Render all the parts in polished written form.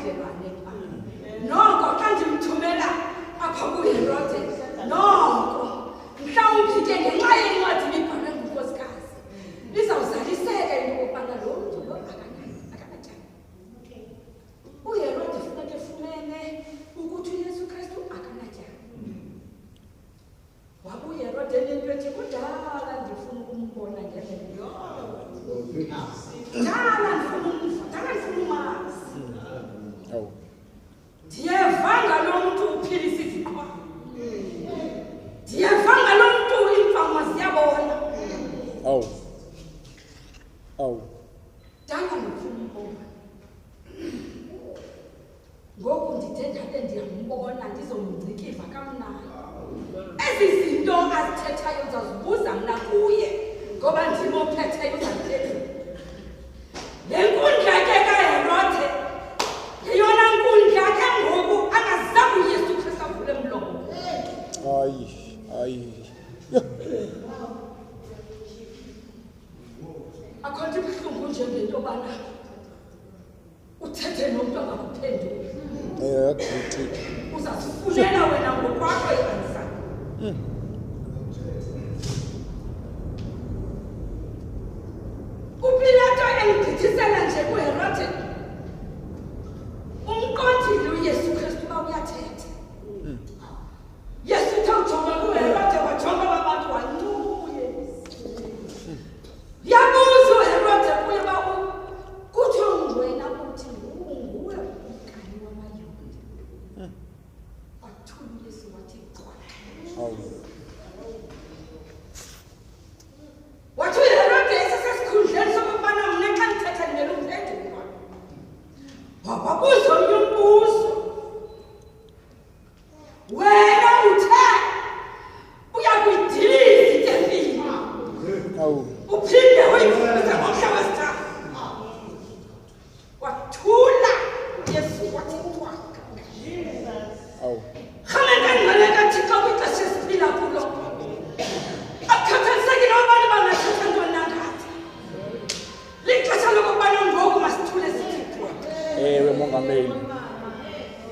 budlelwane ba. Noko xa ndimthumela apha kuHerode, noko mhlawumbi ke ngenxa yencwadi ibibhalwe ngunkosikazi izawuzaliseka into yokubana lo mntu lo akanatyala. uHerode funeka efumene ukuthi uYesu Kristu akanatyala. Wabu uHerode nento ethi kudala ndifuna ukumbona ngemelo. Dala ndifuna umazi. Ndiyevanga lo mntu uphilisa iziqhwa. Ndiyevanga lo mntu iimfama ziyabona. Dala ndifuna umbona. Ngoku ndithe ndabe ndiyambona ndizomngcikiva kamnandi. Ezi zinto azithethayo ndizazibuza mna kuye ngoba ndim ophetheyo uzandiphendula. Le nkundla ke kaHerode yeyona nkundla ke ngoku angazange uYesu Kristu avule umlomo. Akho nto ibuhlungu njengento yobana uthethe nomntu angakuphenduli. Uzazifunela wena ngokwakho i-answer. uPilato engigqithisela nje kuHerode umqondile uYesu Kristu uba uyathetha. Yesu uthe ujonga kuHerode wajonga abantu wancuye. Yabuza uHerode kuye uba kuthiwa wena uthi nguwe umkani wamaYuda. Wathula uYesu wathi xhola. Wathi uHerode esesesikhundleni sokubana mna xa ndithetha ndimele umphendula. Wabuza omnye umbuzo. Wena uthe uyakuyidiliza itempile. Uphinde uyivuze ngomhla wesithathu. Wathula uYesu wathi twaka. Khamengengqaleka Thixo kwixesha esiphila kulo. Akukhathalisekile abantu bangathetha ntoni na ngathi. Lixesha lokubana ngoku masithule sithi twaka. Ewe mongameli.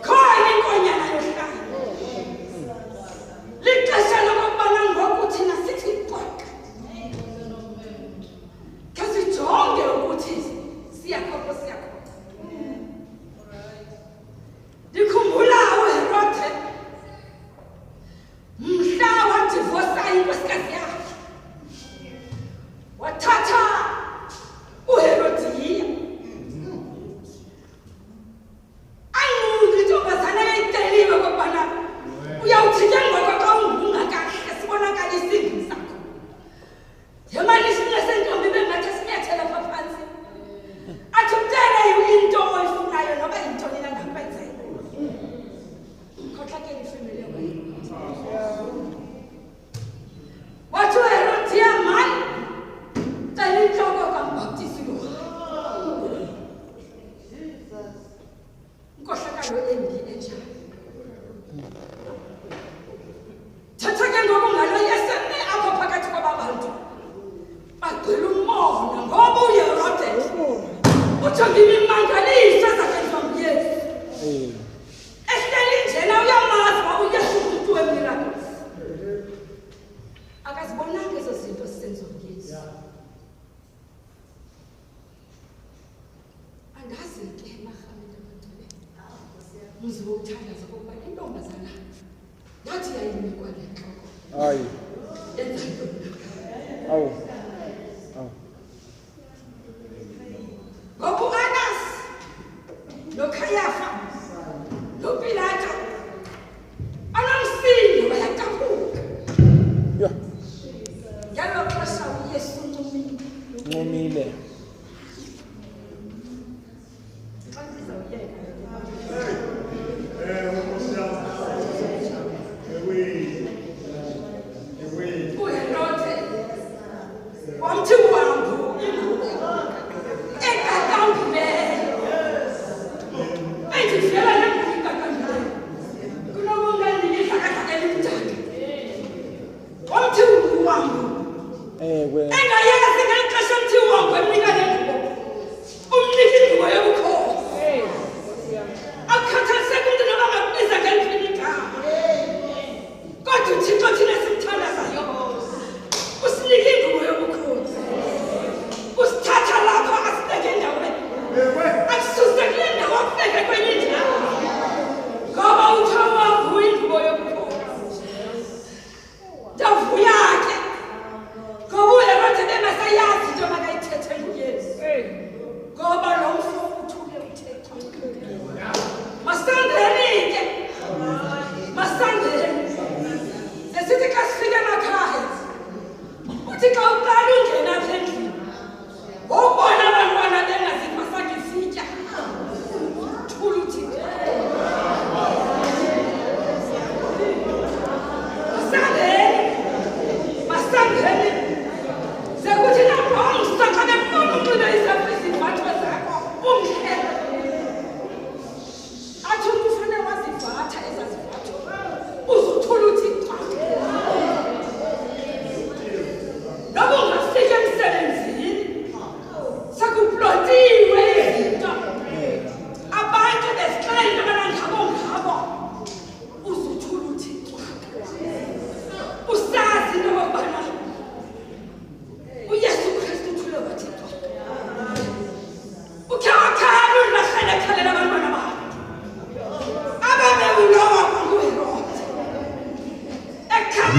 Khona inkonyana yohlala. Lixesha lokubana ngoku thina sithi twaka. Kasijonge ukuthi siyakhopha. Ndikhumbula uHerode mhla wadivosa inkosikazi yakhe. Wathatha uHerodiya anguke intombazana eyayiteliwe kokubana uyawuthi ke ngoku xa ungungakahle sibonakala isindlu sakho. Yemali sinesentombi bengathi sinyathela pha phantsi. Athi umtele into oyifunayo noba yintoni na ngakwenzela. Kodwa ke ifemele wena. Wathi uHerodiya mani cela intloko kaMbaptisi lo. Inkohlakalo embi enjalo. Thatha ke ngoku ngalo yesene apha phakathi kwaba bantu. Bagcwele umona ngoba uHerode ujonga imimangaliso ezakenziwa nguYesu. Ehleli njena uyamazi uba uYesu ngumntu we-miracles. Akazibonanga ezo zinto zisenziwa nguYesu. Andazi ke marhamela abantwana. Muzi wokuthandaza kokuba intombazana yathi yayinikwa le ntloko. Yenza ntoni? Ngoku Anas noKhayafa noPilato anomsindo bayataphuka. Ngalo xesha uYesu uncumile. Xa ndizawuyeka uHerode akususe kule ndawo akufeke kwenye indawo ngoba uthawa nguingubo yokukhosi ndavuya ke ngoba uyabathi bengasayazi into makayithethe nguyesu ngoba lo mfo uthule uthetha masandeni ke masandeni esithi xa sifike emakhaya uthi xa uqala ungena apha endlini ubona abantwana bengazipasanga isitya thula uthithe masandeni sekuthi lapho umsaxa befuna unxibe izimbatho zakho umkhela athi umntu ufane wazivatha ezazimbatho uzuthula uthi xa noba ungafika emsebenzini sekuplotiwe izinto abantu bezixela into abana ngabo uzuthula uthi usazi into yokubana uyesu kristu uthule wathi ukhe wakhala ulahlekhele abantwana bakhe ababebulowa kwanguherode ekhala